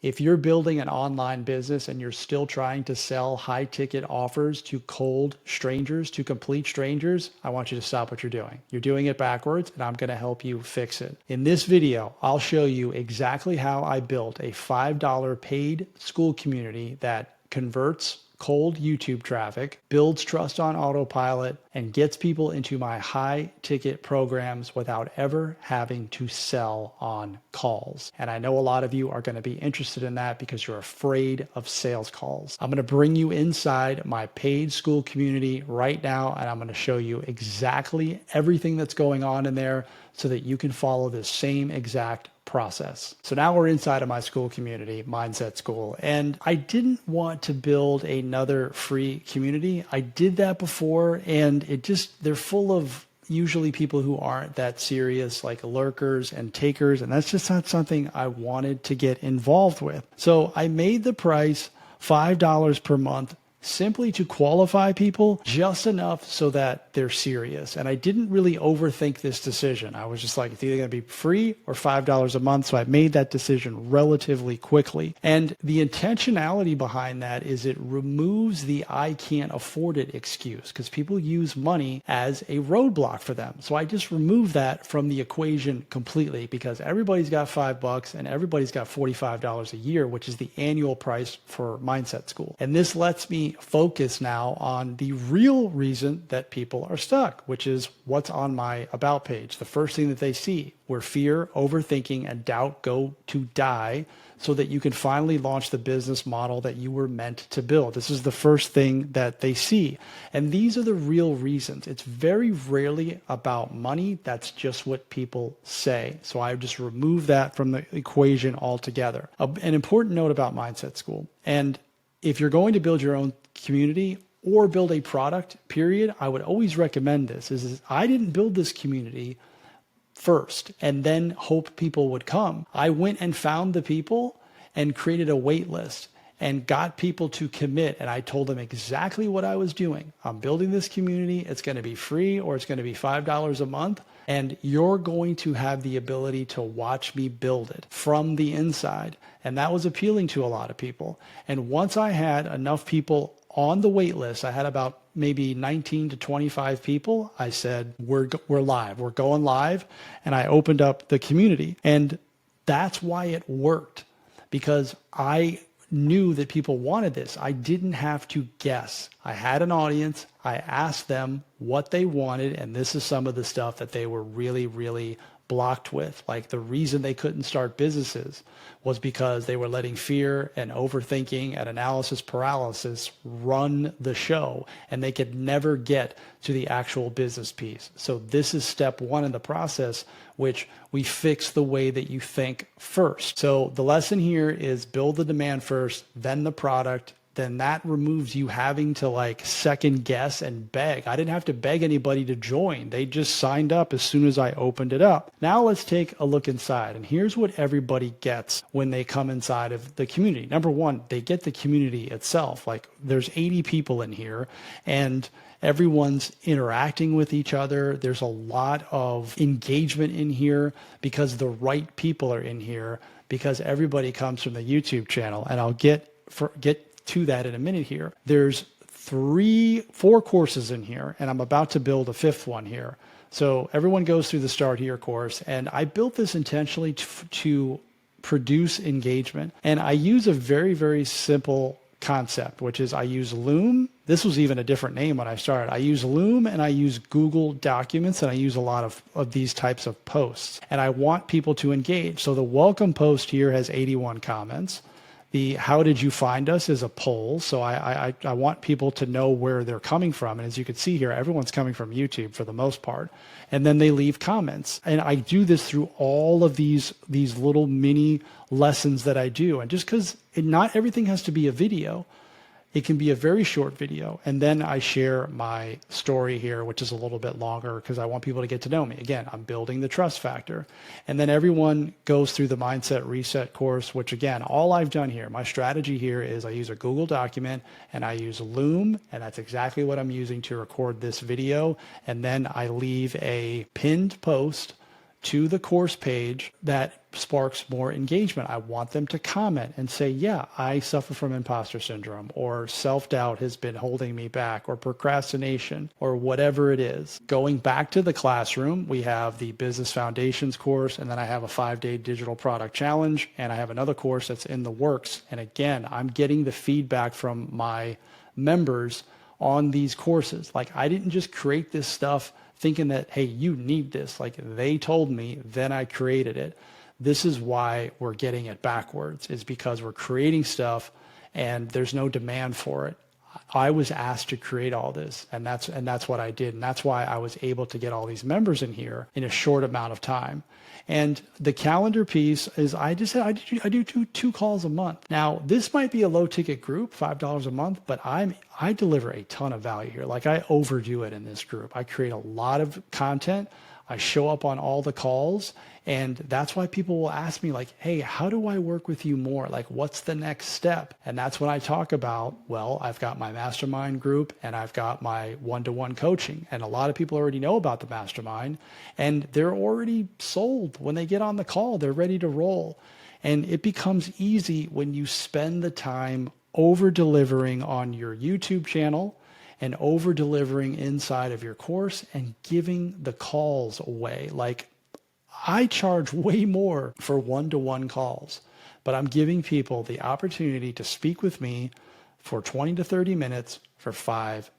If you're building an online business and you're still trying to sell high ticket offers to cold strangers, to complete strangers, I want you to stop what you're doing. You're doing it backwards, and I'm going to help you fix it. In this video, I'll show you exactly how I built a $5 paid Skool community that converts cold YouTube traffic, builds trust on autopilot, and gets people into my high ticket programs without ever having to sell on calls. And I know a lot of you are going to be interested in that because you're afraid of sales calls. I'm going to bring you inside my paid Skool community right now, and I'm going to show you exactly everything that's going on in there so that you can follow this same exact process. So now we're inside of my Skool community, Mindset Skool, and I didn't want to build another free community. I did that before, and they're full of usually people who aren't that serious, like lurkers and takers, and that's just not something I wanted to get involved with. So I made the price $5 per month simply to qualify people just enough so that they're serious. And I didn't really overthink this decision. I was just like, it's either going to be free or $5 a month. So I made that decision relatively quickly. And the intentionality behind that is it removes the I can't afford it excuse, because people use money as a roadblock for them. So I just removed that from the equation completely, because everybody's got $5 and everybody's got $45 a year, which is the annual price for Mindset Skool. And this lets me focus now on the real reason that people are stuck, which is what's on my about page. The first thing that they see, where fear, overthinking, and doubt go to die, so that you can finally launch the business model that you were meant to build. This is the first thing that they see. And these are the real reasons. It's very rarely about money. That's just what people say. So I just remove that from the equation altogether. An important note about Mindset Skool, and if you're going to build your own community or build a product, period, I would always recommend this, is I didn't build this community first and then hope people would come. I went and found the people and created a wait list and got people to commit. And I told them exactly what I was doing. I'm building this community. It's going to be free or it's going to be $5 a month. And you're going to have the ability to watch me build it from the inside. And that was appealing to a lot of people. And once I had enough people on the wait list, I had about maybe 19 to 25 people. I said, we're live, we're going live. And I opened up the community. And that's why it worked, because I knew that people wanted this. I didn't have to guess. I had an audience. I asked them what they wanted. And this is some of the stuff that they were really, really blocked with. Like, the reason they couldn't start businesses was because they were letting fear and overthinking and analysis paralysis run the show, and they could never get to the actual business piece. So this is step one in the process, which we fix the way that you think first. So the lesson here is build the demand first, then the product. Then that removes you having to like second guess and beg. I didn't have to beg anybody to join. They just signed up as soon as I opened it up. Now let's take a look inside. And here's what everybody gets when they come inside of the community. Number one, they get the community itself. Like, there's 80 people in here and everyone's interacting with each other. There's a lot of engagement in here because the right people are in here, because everybody comes from the YouTube channel. And I'll get to that in a minute here. There's 4 courses in here, and I'm about to build a 5th one here. So everyone goes through the Start Here course, and I built this intentionally to produce engagement. And I use a very, very simple concept, which is I use Loom. This was even a different name when I started. I use Loom and I use Google Documents, and I use a lot of these types of posts. And I want people to engage. So the welcome post here has 81 comments. The how did you find us is a poll. So I want people to know where they're coming from. And as you can see here, everyone's coming from YouTube for the most part. And then they leave comments. And I do this through all of these little mini lessons that I do. And just because not everything has to be a video, it can be a very short video. And then I share my story here, which is a little bit longer because I want people to get to know me. Again, I'm building the trust factor. And then everyone goes through the Mindset Reset course, which again, all I've done here, my strategy here is I use a Google document and I use Loom, and that's exactly what I'm using to record this video. And then I leave a pinned post to the course page that sparks more engagement. I want them to comment and say, yeah, I suffer from imposter syndrome, or self-doubt has been holding me back, or procrastination, or whatever it is. Going back to the classroom, we have the Business Foundations course, and then I have a 5-day digital product challenge, and I have another course that's in the works. And again, I'm getting the feedback from my members on these courses. Like, I didn't just create this stuff thinking that, hey, you need this. Like, they told me, then I created it. This is why we're getting it backwards, is because we're creating stuff and there's no demand for it. I was asked to create all this, and that's what I did. And that's why I was able to get all these members in here in a short amount of time. And the calendar piece is, I do two calls a month. Now, this might be a low ticket group, $5 a month, but I deliver a ton of value here. Like, I overdo it in this group. I create a lot of content. I show up on all the calls, and that's why people will ask me, like, hey, how do I work with you more? Like, what's the next step? And that's when I talk about, well, I've got my mastermind group and I've got my one-to-one coaching. And a lot of people already know about the mastermind, and they're already sold. When they get on the call, they're ready to roll. And it becomes easy when you spend the time over delivering on your YouTube channel and over delivering inside of your course and giving the calls away. Like, I charge way more for one-to-one calls, but I'm giving people the opportunity to speak with me for 20 to 30 minutes for $5.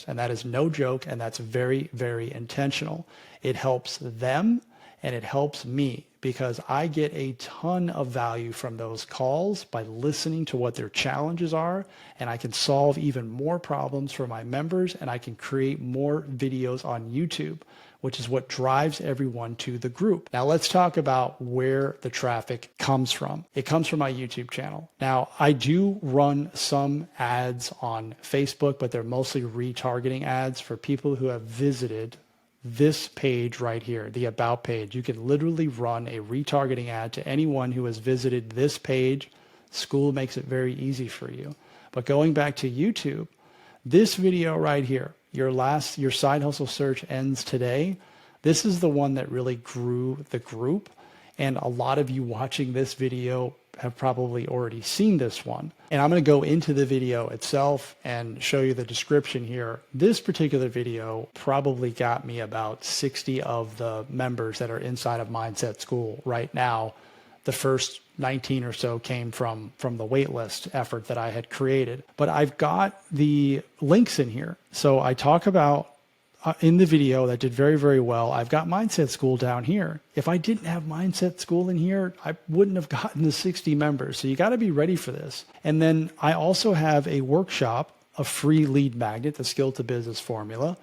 And that is no joke, and that's very, very intentional. It helps them and it helps me, because I get a ton of value from those calls by listening to what their challenges are, and I can solve even more problems for my members, and I can create more videos on YouTube, which is what drives everyone to the group. Now let's talk about where the traffic comes from. It comes from my YouTube channel. Now, I do run some ads on Facebook, but they're mostly retargeting ads for people who have visited this page right here, the About page. You can literally run a retargeting ad to anyone who has visited this page. Skool makes it very easy for you. But going back to YouTube, this video right here, your side hustle search ends today. This is the one that really grew the group. And a lot of you watching this video have probably already seen this one. And I'm going to go into the video itself and show you the description here. This particular video probably got me about 60 of the members that are inside of Mindset Skool right now. The first 19 or so came from the waitlist effort that I had created. But I've got the links in here. So I talk about in the video that did very, very well, I've got Mindset Skool down here. If I didn't have Mindset Skool in here, I wouldn't have gotten the 60 members. So you got to be ready for this. And then I also have a workshop, a free lead magnet, the Skill to Business formula,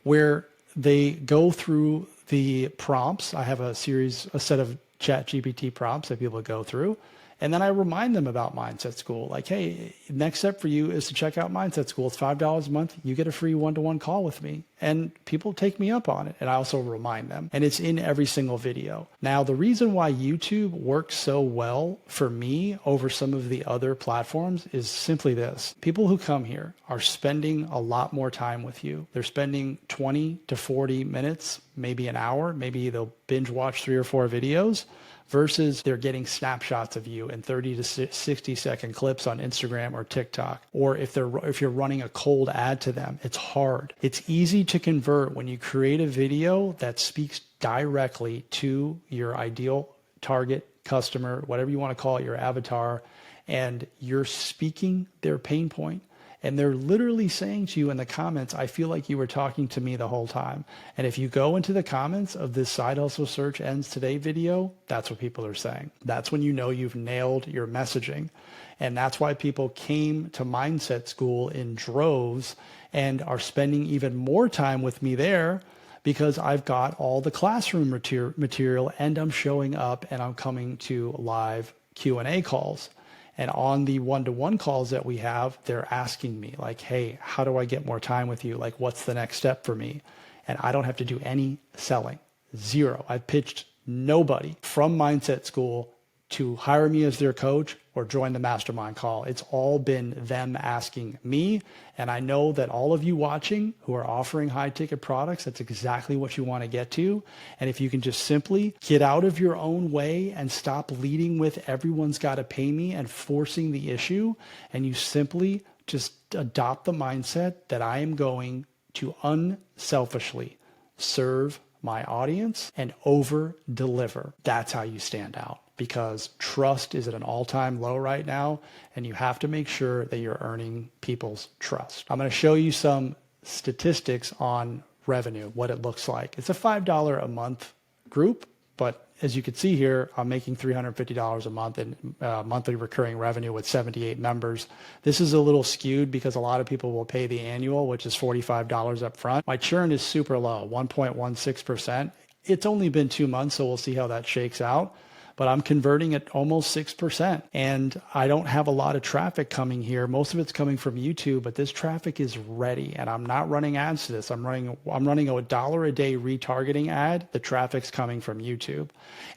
where they go through the prompts. I have a set of ChatGPT prompts that people go through. And then I remind them about Mindset Skool. Like, hey, next step for you is to check out Mindset Skool. It's $5 a month. You get a free one-to-one call with me. And people take me up on it. And I also remind them. And it's in every single video. Now, the reason why YouTube works so well for me over some of the other platforms is simply this. People who come here are spending a lot more time with you. They're spending 20 to 40 minutes, maybe an hour. Maybe they'll binge watch 3 or 4 videos. Versus they're getting snapshots of you in 30 to 60 second clips on Instagram or TikTok. Or if you're running a cold ad to them, it's hard. It's easy to convert when you create a video that speaks directly to your ideal target customer, whatever you want to call it, your avatar, and you're speaking their pain point. And they're literally saying to you in the comments, I feel like you were talking to me the whole time. And if you go into the comments of this Side Hustle Search Ends Today video, that's what people are saying. That's when you know you've nailed your messaging. And that's why people came to Mindset Skool in droves and are spending even more time with me there, because I've got all the classroom material and I'm showing up and I'm coming to live Q&A calls. And on the one-to-one calls that we have, they're asking me like, hey, how do I get more time with you? Like, what's the next step for me? And I don't have to do any selling. Zero. I've pitched nobody from Mindset Skool to hire me as their coach or join the mastermind call. It's all been them asking me. And I know that all of you watching who are offering high ticket products, that's exactly what you want to get to. And if you can just simply get out of your own way and stop leading with everyone's got to pay me and forcing the issue, and you simply just adopt the mindset that I am going to unselfishly serve my audience and over deliver. That's how you stand out, because trust is at an all-time low right now, and you have to make sure that you're earning people's trust. I'm going to show you some statistics on revenue, what it looks like. It's a $5 a month group, but as you can see here, I'm making $350 a month in monthly recurring revenue with 78 members. This is a little skewed because a lot of people will pay the annual, which is $45 up front. My churn is super low, 1.16%. It's only been 2 months, so we'll see how that shakes out. But I'm converting at almost 6%. And I don't have a lot of traffic coming here. Most of it's coming from YouTube, but this traffic is ready. And I'm not running ads to this. I'm running a $1 a day retargeting ad. The traffic's coming from YouTube.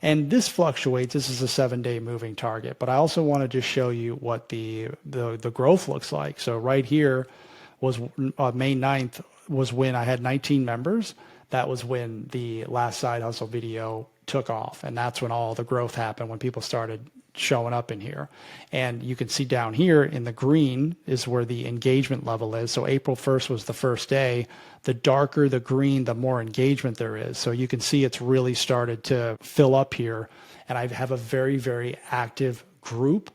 And this fluctuates. This is a 7-day moving target. But I also want to just show you what the growth looks like. So right here was May 9th was when I had 19 members. That was when the last side hustle video took off. And that's when all the growth happened, when people started showing up in here. And you can see down here in the green is where the engagement level is. So April 1st was the first day. The darker the green, the more engagement there is. So you can see it's really started to fill up here. And I have a very, very active group.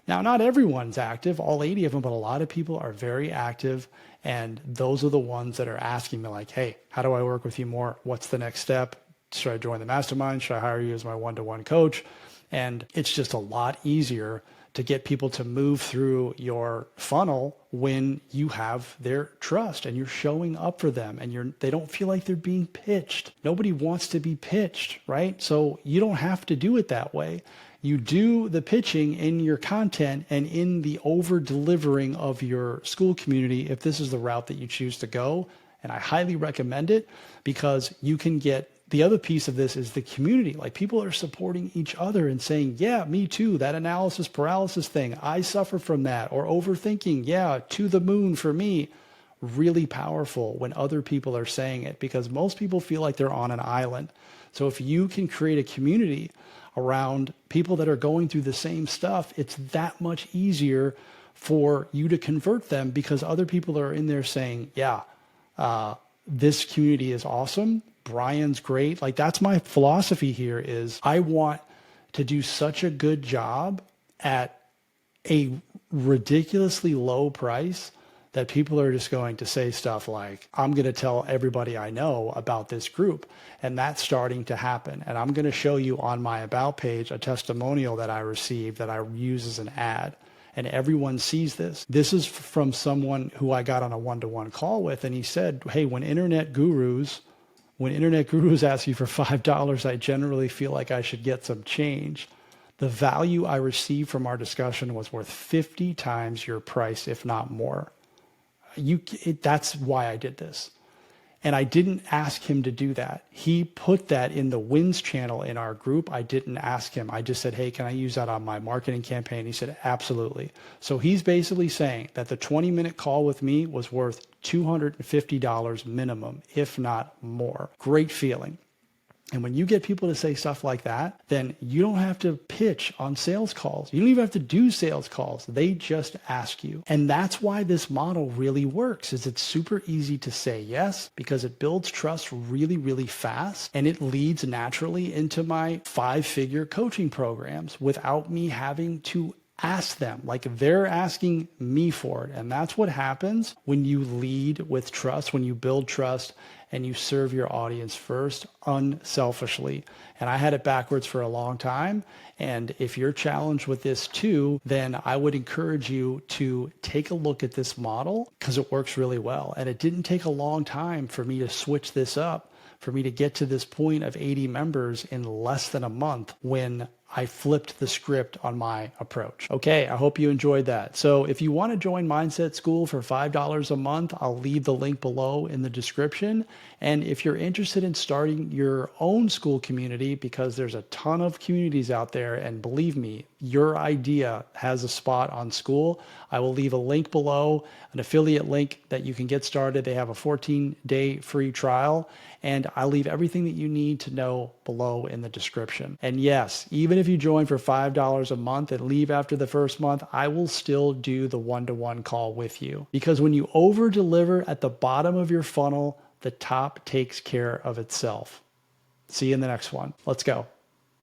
Now, not everyone's active, all 80 of them, but a lot of people are very active. And those are the ones that are asking me like, hey, how do I work with you more? What's the next step? Should I join the mastermind? Should I hire you as my one-to-one coach? And it's just a lot easier to get people to move through your funnel when you have their trust and you're showing up for them and they don't feel like they're being pitched. Nobody wants to be pitched, right? So you don't have to do it that way. You do the pitching in your content and in the over-delivering of your school community if this is the route that you choose to go. And I highly recommend it because you can get. The other piece of this is the community. Like, people are supporting each other and saying, yeah, me too, that analysis paralysis thing, I suffer from that. Or overthinking, yeah, to the moon for me. Really powerful when other people are saying it, because most people feel like they're on an island. So if you can create a community around people that are going through the same stuff, it's that much easier for you to convert them, because other people are in there saying, yeah, this community is awesome. Brian's great. Like, that's my philosophy here is I want to do such a good job at a ridiculously low price that people are just going to say stuff like, I'm going to tell everybody I know about this group. And that's starting to happen. And I'm going to show you on my About page a testimonial that I received that I use as an ad. And everyone sees this. This is from someone who I got on a one-to-one call with. And he said, hey, when internet gurus ask you for $5, I generally feel like I should get some change. The value I received from our discussion was worth 50 times your price, if not more. That's why I did this. And I didn't ask him to do that. He put that in the wins channel in our group. I didn't ask him. I just said, hey, can I use that on my marketing campaign? He said, absolutely. So he's basically saying that the 20-minute call with me was worth $250 minimum, if not more. Great feeling. And when you get people to say stuff like that, then you don't have to pitch on sales calls. You don't even have to do sales calls. They just ask you. And that's why this model really works, is it's super easy to say yes, because it builds trust really, really fast. And it leads naturally into my 5-figure coaching programs without me having to ask them. Like, they're asking me for it. And that's what happens when you lead with trust, when you build trust and you serve your audience first, unselfishly. And I had it backwards for a long time. And if you're challenged with this too, then I would encourage you to take a look at this model, because it works really well. And it didn't take a long time for me to switch this up, for me to get to this point of 80 members in less than a month, when I flipped the script on my approach. Okay, I hope you enjoyed that. So if you want to join Mindset School for $5 a month, I'll leave the link below in the description. And if you're interested in starting your own Skool community, because there's a ton of communities out there, and believe me, your idea has a spot on Skool, I will leave a link below, an affiliate link that you can get started. They have a 14-day free trial, and I'll leave everything that you need to know below in the description. And yes, even if you join for $5 a month and leave after the first month, I will still do the one-to-one call with you. Because when you over deliver at the bottom of your funnel, the top takes care of itself. See you in the next one. Let's go.